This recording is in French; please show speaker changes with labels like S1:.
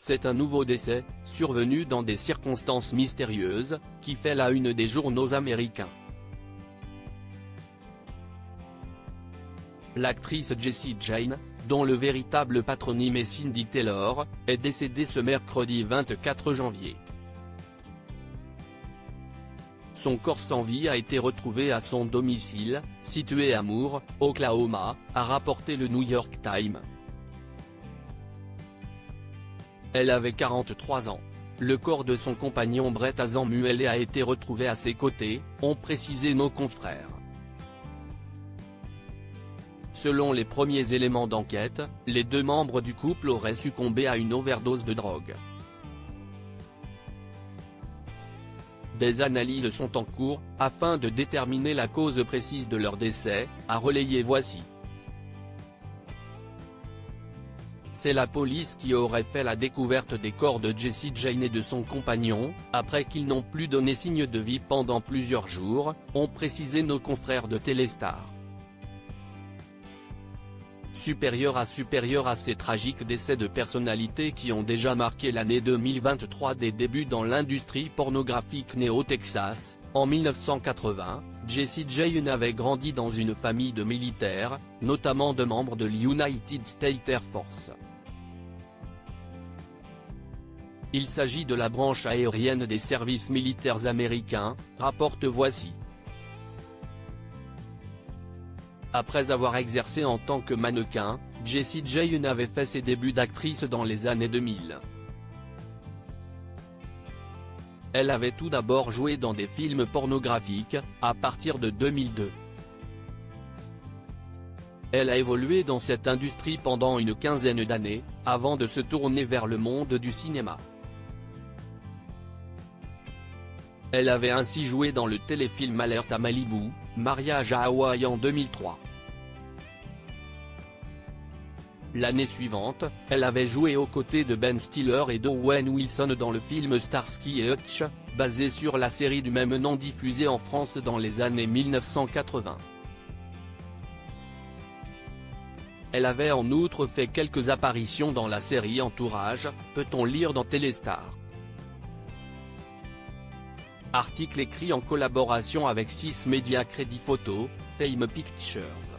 S1: c'est un nouveau décès, survenu dans des circonstances mystérieuses, qui fait la une des journaux américains. L'actrice Jessie Jane, dont le véritable patronyme est Cyndi Taylor, est décédée ce mercredi 24 janvier. Son corps sans vie a été retrouvé à son domicile, situé à Moore, Oklahoma, a rapporté le New York Times. Elle avait 43 ans. Le corps de son compagnon Brett Azamuele a été retrouvé à ses côtés, ont précisé nos confrères. Selon les premiers éléments d'enquête, les deux membres du couple auraient succombé à une overdose de drogue. Des analyses sont en cours, afin de déterminer la cause précise de leur décès, a relayé Voici. C'est la police qui aurait fait la découverte des corps de Jessie Jane et de son compagnon, après qu'ils n'ont plus donné signe de vie pendant plusieurs jours, ont précisé nos confrères de Téléstar. Supérieur à ces tragiques décès de personnalités qui ont déjà marqué l'année 2023 des débuts dans l'industrie pornographique née au Texas, en 1980, Jessie Jane avait grandi dans une famille de militaires, notamment de membres de l'United States Air Force. Il s'agit de la branche aérienne des services militaires américains, rapporte Voici. Après avoir exercé en tant que mannequin, Jessie Jane avait fait ses débuts d'actrice dans les années 2000. Elle avait tout d'abord joué dans des films pornographiques, à partir de 2002. Elle a évolué dans cette industrie pendant une quinzaine d'années, avant de se tourner vers le monde du cinéma. Elle avait ainsi joué dans le téléfilm Alerte à Malibu, Mariage à Hawaï en 2003. L'année suivante, elle avait joué aux côtés de Ben Stiller et d'Owen Wilson dans le film Starsky et Hutch, basé sur la série du même nom diffusée en France dans les années 1980. Elle avait en outre fait quelques apparitions dans la série Entourage, peut-on lire dans Téléstar. Article écrit en collaboration avec 6 Media Credit Photo, Fame Pictures.